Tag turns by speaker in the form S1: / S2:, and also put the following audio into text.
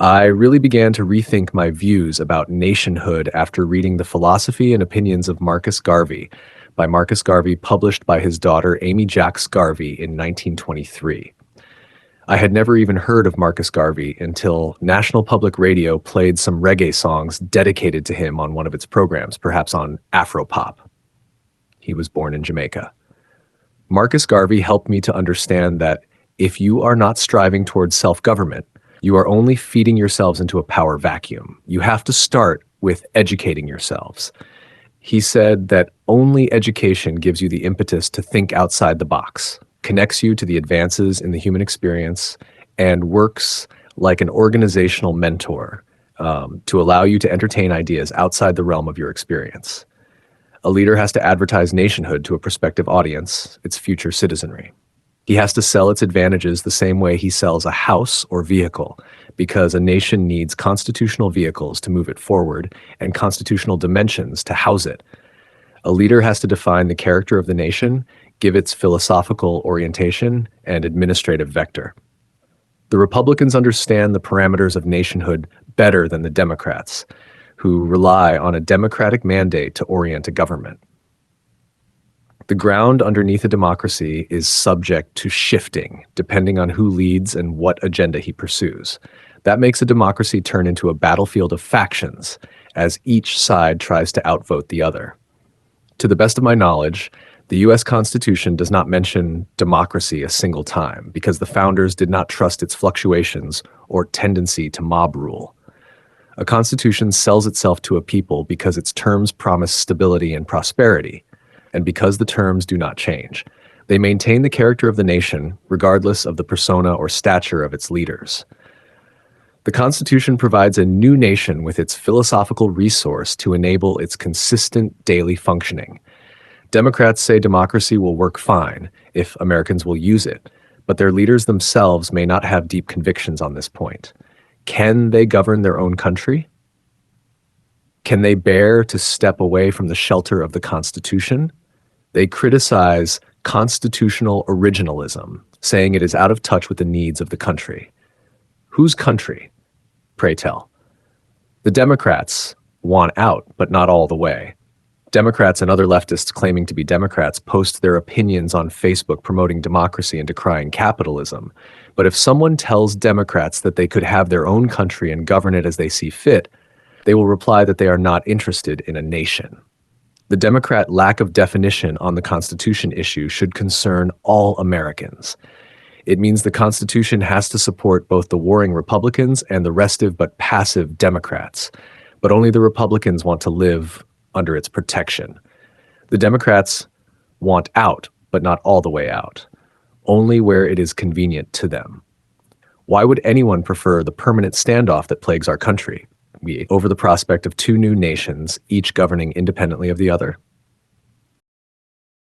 S1: I really began to rethink my views about nationhood after reading The Philosophy and Opinions of Marcus Garvey by Marcus Garvey, published by his daughter Amy Jacques-Garvey in 1923. I had never even heard of Marcus Garvey until National Public Radio played some reggae songs dedicated to him on one of its programs, perhaps on Afro-Pop. He was born in Jamaica. Marcus Garvey helped me to understand that if you are not striving towards self-government, you are only feeding yourselves into a power vacuum. You have to start with educating yourselves. He said that only education gives you the impetus to think outside the box, connects you to the advances in the human experience, and works like an organizational mentor to allow you to entertain ideas outside the realm of your experience. A leader has to advertise nationhood to a prospective audience, its future citizenry. He has to sell its advantages the same way he sells a house or vehicle, because a nation needs constitutional vehicles to move it forward and constitutional dimensions to house it. A leader has to define the character of the nation, give its philosophical orientation and administrative vector. The Republicans understand the parameters of nationhood better than the Democrats, who rely on a democratic mandate to orient a government. The ground underneath a democracy is subject to shifting, depending on who leads and what agenda he pursues. That makes a democracy turn into a battlefield of factions, as each side tries to outvote the other. To the best of my knowledge, the U.S. Constitution does not mention democracy a single time, because the founders did not trust its fluctuations or tendency to mob rule. A constitution sells itself to a people because its terms promise stability and prosperity, and because the terms do not change. They maintain the character of the nation, regardless of the persona or stature of its leaders. The Constitution provides a new nation with its philosophical resource to enable its consistent daily functioning. Democrats say democracy will work fine if Americans will use it, but their leaders themselves may not have deep convictions on this point. Can they govern their own country? Can they bear to step away from the shelter of the Constitution? They criticize constitutional originalism, saying it is out of touch with the needs of the country. Whose country, pray tell? The Democrats want out, but not all the way. Democrats and other leftists claiming to be Democrats post their opinions on Facebook promoting democracy and decrying capitalism. But if someone tells Democrats that they could have their own country and govern it as they see fit, they will reply that they are not interested in a nation. The Democrat lack of definition on the Constitution issue should concern all Americans. It means the Constitution has to support both the warring Republicans and the restive but passive Democrats. But only the Republicans want to live under its protection. The Democrats want out, but not all the way out, only where it is convenient to them. Why would anyone prefer the permanent standoff that plagues our country over the prospect of two new nations, each governing independently of the other?